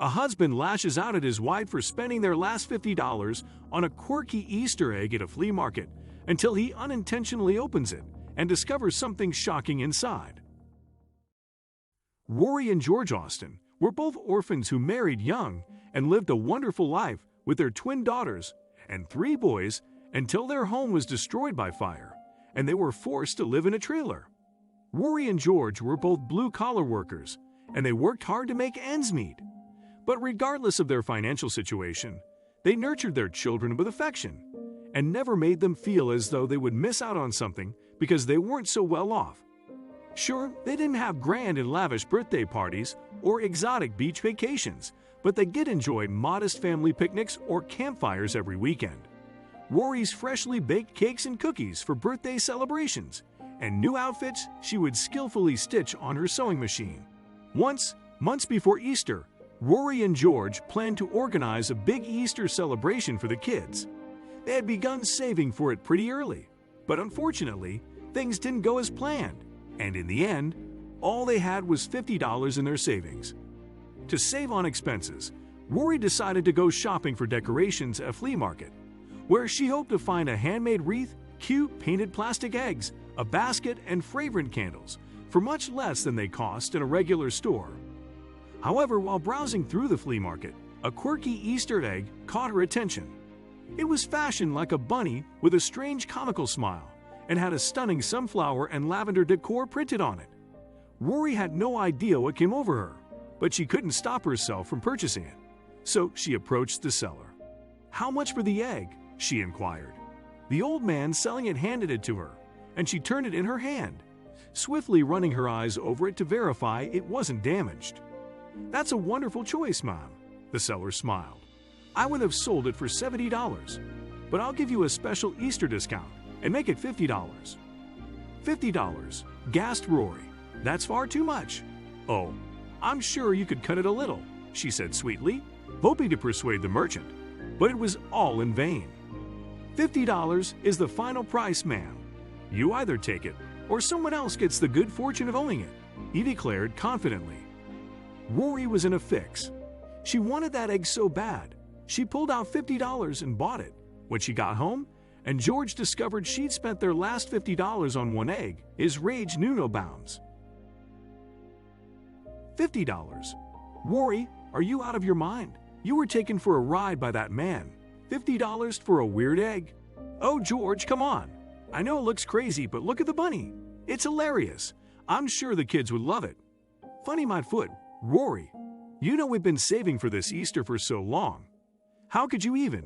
A husband lashes out at his wife for spending their last $50 on a quirky Easter egg at a flea market until he unintentionally opens it and discovers something shocking inside. Rory and George Austin were both orphans who married young and lived a wonderful life with their twin daughters and 3 boys until their home was destroyed by fire and they were forced to live in a trailer. Rory and George were both blue-collar workers and they worked hard to make ends meet. But regardless of their financial situation, they nurtured their children with affection and never made them feel as though they would miss out on something because they weren't so well off. Sure, they didn't have grand and lavish birthday parties or exotic beach vacations, but they did enjoy modest family picnics or campfires every weekend. Rory's freshly baked cakes and cookies for birthday celebrations, and new outfits she would skillfully stitch on her sewing machine. Once, months before Easter, Rory and George planned to organize a big Easter celebration for the kids. They had begun saving for it pretty early, but unfortunately, things didn't go as planned, and in the end, all they had was $50 in their savings. To save on expenses, Rory decided to go shopping for decorations at a flea market, where she hoped to find a handmade wreath, cute painted plastic eggs, a basket, and fragrant candles for much less than they cost in a regular store. However, while browsing through the flea market, a quirky Easter egg caught her attention. It was fashioned like a bunny with a strange comical smile and had a stunning sunflower and lavender decor printed on it. Rory had no idea what came over her, but she couldn't stop herself from purchasing it. So she approached the seller. "How much for the egg?" she inquired. The old man selling it handed it to her, and she turned it in her hand, swiftly running her eyes over it to verify it wasn't damaged. "That's a wonderful choice, Mom," the seller smiled. "I would have sold it for $70, but I'll give you a special Easter discount and make it $50. $50, gasped Rory. "That's far too much." "Oh, I'm sure you could cut it a little," she said sweetly, hoping to persuade the merchant, but it was all in vain. $50 is the final price, ma'am. You either take it or someone else gets the good fortune of owning it, he declared confidently. Rory was in a fix. She wanted that egg so bad, she pulled out $50 and bought it. When she got home, and George discovered she'd spent their last $50 on one egg, his rage knew no bounds. $50. Rory, are you out of your mind? You were taken for a ride by that man. $50 for a weird egg? Oh, George, come on. I know it looks crazy, but look at the bunny. It's hilarious. I'm sure the kids would love it. Funny my foot. Rory, you know we've been saving for this Easter for so long. How could you even?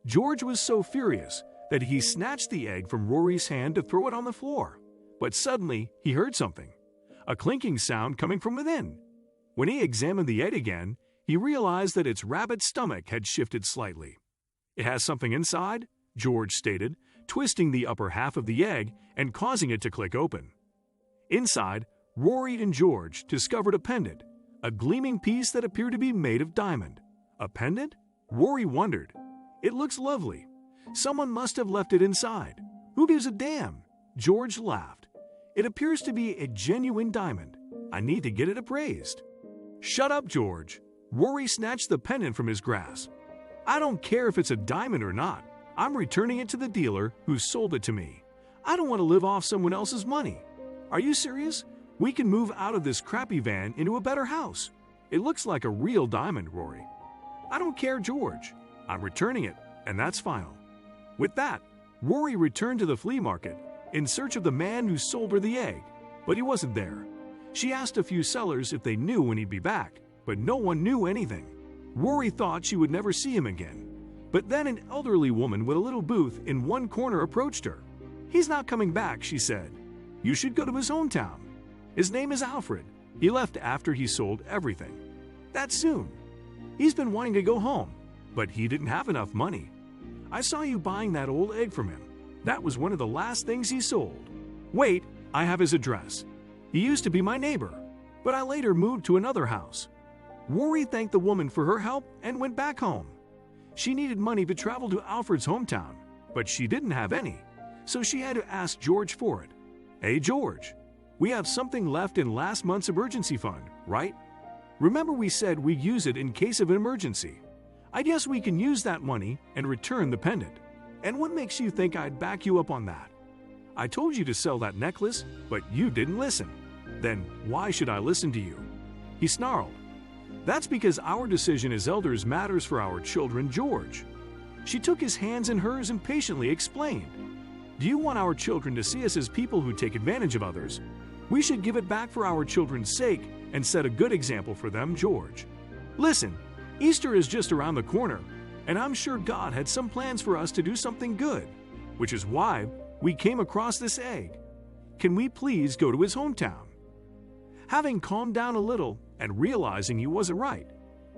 George was so furious that he snatched the egg from Rory's hand to throw it on the floor. But suddenly, he heard something. A clinking sound coming from within. When he examined the egg again, he realized that its rabbit stomach had shifted slightly. It has something inside, George stated, twisting the upper half of the egg and causing it to click open. Inside, Rory and George discovered a pendant, a gleaming piece that appeared to be made of diamond. A pendant? Rory wondered. It looks lovely. Someone must have left it inside. Who gives a damn? George laughed. It appears to be a genuine diamond. I need to get it appraised. Shut up, George. Rory snatched the pendant from his grasp. I don't care if it's a diamond or not. I'm returning it to the dealer who sold it to me. I don't want to live off someone else's money. Are you serious? We can move out of this crappy van into a better house. It looks like a real diamond, Rory. I don't care, George. I'm returning it, and that's final. With that, Rory returned to the flea market in search of the man who sold her the egg, but he wasn't there. She asked a few sellers if they knew when he'd be back, but no one knew anything. Rory thought she would never see him again. But then an elderly woman with a little booth in one corner approached her. He's not coming back, she said. You should go to his hometown. His name is Alfred. He left after he sold everything. That soon. He's been wanting to go home, but he didn't have enough money. I saw you buying that old egg from him. That was one of the last things he sold. Wait, I have his address. He used to be my neighbor, but I later moved to another house. Rory thanked the woman for her help and went back home. She needed money to travel to Alfred's hometown, but she didn't have any, so she had to ask George for it. Hey, George, we have something left in last month's emergency fund, right? Remember we said we'd use it in case of an emergency. I guess we can use that money and return the pendant. And what makes you think I'd back you up on that? I told you to sell that necklace, but you didn't listen. Then why should I listen to you?" He snarled. "That's because our decision as elders matters for our children, George." She took his hands in hers and patiently explained, "Do you want our children to see us as people who take advantage of others? We should give it back for our children's sake and set a good example for them, George. Listen, Easter is just around the corner, and I'm sure God had some plans for us to do something good, which is why we came across this egg. Can we please go to his hometown?" Having calmed down a little and realizing he wasn't right,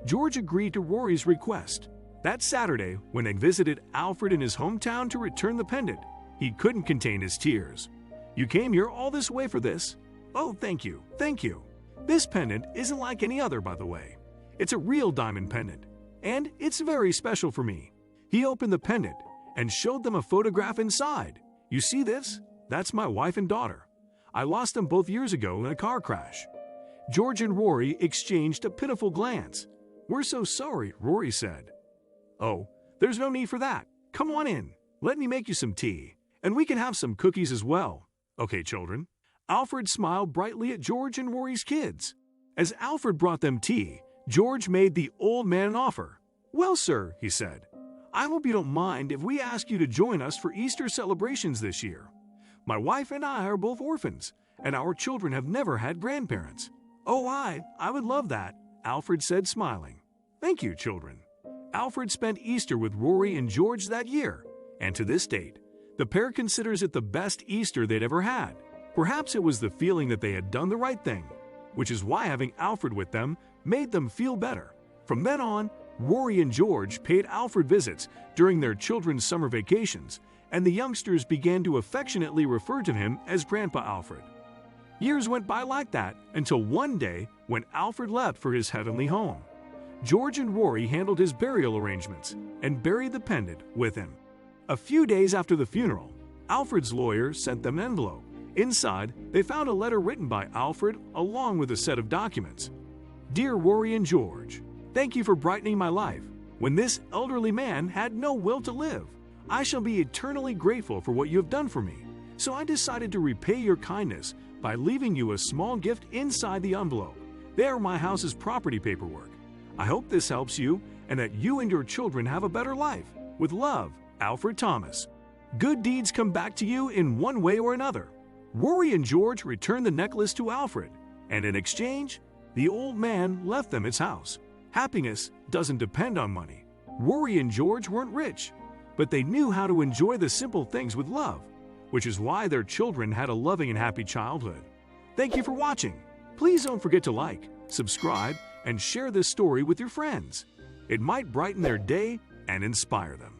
George agreed to Rory's request. That Saturday, when they visited Alfred in his hometown to return the pendant, he couldn't contain his tears. "You came here all this way for this? Oh, thank you, thank you. This pendant isn't like any other, by the way. It's a real diamond pendant, and it's very special for me." He opened the pendant and showed them a photograph inside. "You see this? That's my wife and daughter. I lost them both years ago in a car crash." George and Rory exchanged a pitiful glance. "We're so sorry," Rory said. "Oh, there's no need for that. Come on in. Let me make you some tea, and we can have some cookies as well. Okay, children." Alfred smiled brightly at George and Rory's kids. As Alfred brought them tea, George made the old man an offer. "Well, sir," he said, "I hope you don't mind if we ask you to join us for Easter celebrations this year. My wife and I are both orphans, and our children have never had grandparents." "Oh, I would love that," Alfred said, smiling. "Thank you, children." Alfred spent Easter with Rory and George that year, and to this date, the pair considers it the best Easter they'd ever had. Perhaps it was the feeling that they had done the right thing, which is why having Alfred with them made them feel better. From then on, Rory and George paid Alfred visits during their children's summer vacations, and the youngsters began to affectionately refer to him as Grandpa Alfred. Years went by like that until one day when Alfred left for his heavenly home. George and Rory handled his burial arrangements and buried the pendant with him. A few days after the funeral, Alfred's lawyer sent them an envelope. Inside, they found a letter written by Alfred along with a set of documents. "Dear Rory and George, thank you for brightening my life when this elderly man had no will to live. I shall be eternally grateful for what you have done for me, so I decided to repay your kindness by leaving you a small gift inside the envelope. There, my house's property paperwork. I hope this helps you and that you and your children have a better life. With love, Alfred Thomas." Good deeds come back to you in one way or another. Rory and George returned the necklace to Alfred, and in exchange, the old man left them his house. Happiness doesn't depend on money. Rory and George weren't rich, but they knew how to enjoy the simple things with love, which is why their children had a loving and happy childhood. Thank you for watching. Please don't forget to like, subscribe, and share this story with your friends. It might brighten their day and inspire them.